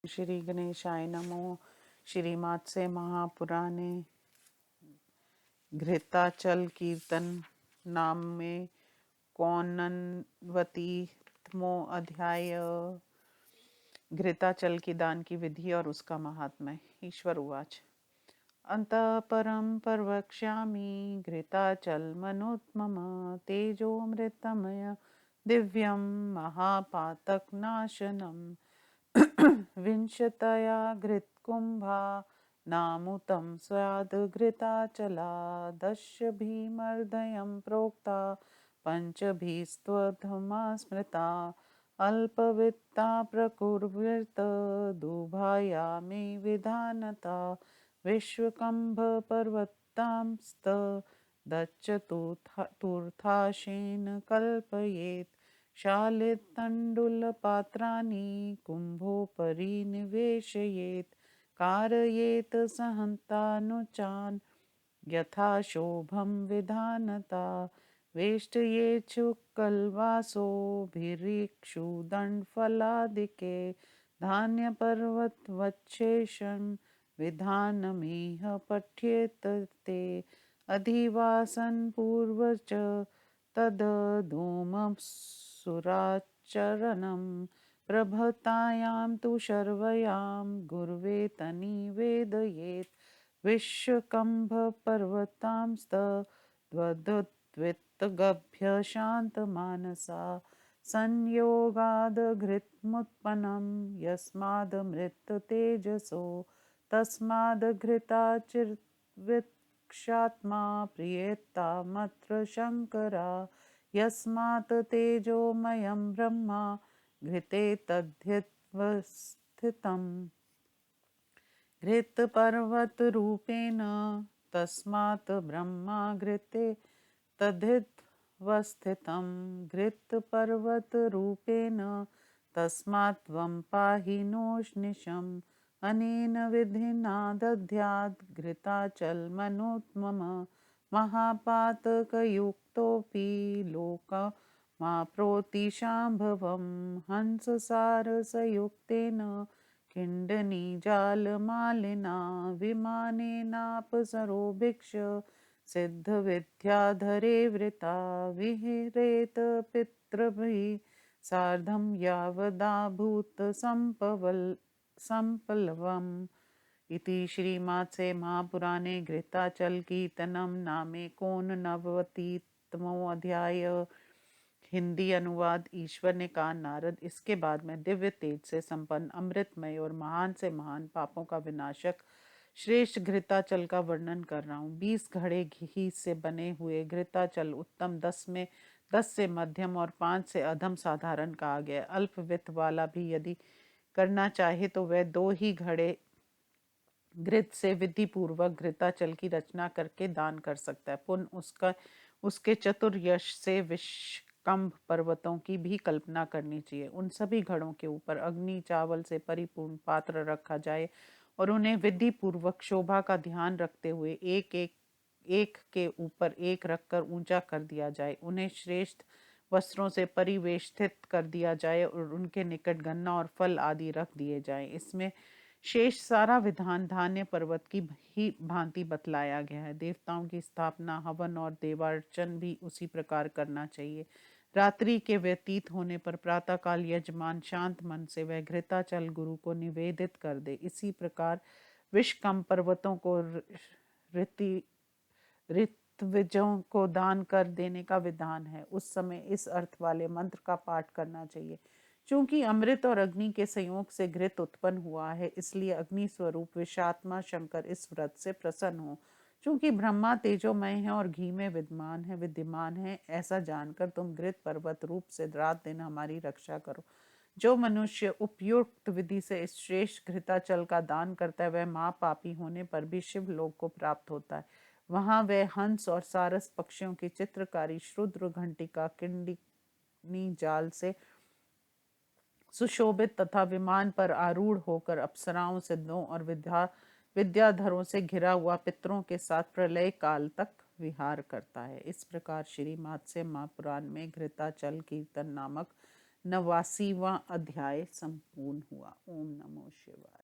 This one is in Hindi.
श्री गणेशाय नमो। श्रीमात्से महापुराणे घृताचल कीर्तन नाम में कौनवतीतमो अध्याय। घृताचल की दान की विधि और उसका महात्म्य। ईश्वर उवाच। अन्तः परं प्रवक्ष्यामि घृताचलमनुत्मम तेजोमृतमय दिव्यं महापातकनाशनम् विंशतया घृतकुम्भा नामुतं स्याद्घृताचला दशभिमर्दयं प्रोक्ता पञ्चभिस्त्वधमा स्मृता अल्पवित्ता प्रकुर्वृत दुभायामि विधानता विश्वकम्भपर्वतांस्त दच्चतुर्थाशेन कल्पयेत् शालितण्डुलपात्राणि कुम्भोपरि निवेशयेत् कारयेत् सहन्तानुचान् यथा शोभं विधानता वेष्टयेच्छुकल्वासोभिरीक्षुदण्डफलादिके धान्यपर्वतवच्छेषं विधानमिह पठ्येत ते अधिवासन् पूर्वच तदधूमसुराचरणं प्रभतायां तु शर्वयां गुर्वे तनिवेदयेत् विश्वकम्भपर्वतांस्तद्वद्वित्तगभ्य शान्तमानसा संयोगादघृतमुत्पन्नं यस्मादमृततेजसो तस्मादघृताचिर्विक्षात्मा प्रियेत्तामत्र शङ्करा यस्मात् तेजोमयं ब्रह्मा घृते तद्धितवस्थितम् घृतपर्वतरूपेण तस्मात् ब्रह्मा घृते तद्धितवस्थितं घृतपर्वतरूपेण तस्मात् त्वं पाहि नोऽनिशम् अनेन विधिना दद्याद् घृताचलमनुत्मम महापातकयुक्तोऽपि लोकमाप्नोति शाम्भवम् हंससारसयुक्तेन खिण्डनीजालमालिना विमानेनापसरोभिक्ष सिद्धविद्याधरे वृता विहरेत पितृभिः सार्धं यावदाभूत संपल्लवम् इति श्रीमात्से महापुराणे घृताचल कीर्तनम नामेकोननवतितमो अध्याय। हिंदी अनुवाद। ईश्वर ने कहा, नारद, इसके बाद मैं दिव्य तेज से संपन्न अमृतमय और महान से महान पापों का विनाशक श्रेष्ठ घृताचल का वर्णन कर रहा हूँ। 20 घड़े घी से बने हुए घृताचल उत्तम, 10 से मध्यम और 5 से अधम साधारण कहा गया। अल्प वित्त वाला भी यदि करना चाहे तो वह 2 ही घड़े घृत से विधि पूर्वक घृताचल की रचना करके दान कर सकता है। पुनः उसके चतुर यश से विषकंभ पर्वतों की भी कल्पना करनी चाहिए। उन सभी घड़ों के ऊपर अग्नि चावल से परिपूर्ण पात्र रखा जाए और उन्हें विधि पूर्वक शोभा का ध्यान रखते हुए एक के ऊपर एक रखकर ऊंचा कर दिया जाए। उन्हें श्रेष्ठ वस्त्रों से परिवेष्टित कर दिया जाए और उनके निकट गन्ना और फल आदि रख दिए जाएं। इसमें शेष सारा विधान धान्य पर्वत की ही भांति बतलाया गया है। देवताओं की स्थापना, हवन और देवार्चन भी उसी प्रकार करना चाहिए। रात्रि के व्यतीत होने पर प्रातःकाल यजमान शांत मन से वह घृताचल गुरु को निवेदित कर दे। इसी प्रकार विषकम पर्वतों को ऋत्विजों को दान कर देने का विधान है। उस समय इस अर्थ वाले मंत्र का पाठ करना चाहिए। चूंकि अमृत और अग्नि के संयोग से घृत उत्पन्न हुआ है, इसलिए अग्नि स्वरूप विषात्मा शंकर इस व्रत से प्रसन्न हो। चूंकि ब्रह्मा तेजोमय है और घी में विद्यमान है, ऐसा जानकर तुम घृत पर्वत रूप से रात दिन हमारी रक्षा करो। जो मनुष्य उपयुक्त विधि से इस श्रेष्ठ घृताचल का दान करता है, वह महापापी होने पर भी शिव लोक को प्राप्त होता है। वहां वह हंस और सारस पक्षियों की चित्रकारी श्रुद्र घंटिका किंडिनी जाल से सुशोभित तथा विमान पर आरूढ़ होकर अप्सराओं, सिद्धों और विद्याधरों से घिरा हुआ पितरों के साथ प्रलय काल तक विहार करता है। इस प्रकार श्री मात्स्य महापुराण में घृताचल कीर्तन नामक 89वां अध्याय संपूर्ण हुआ। ओम नमो शिवाय।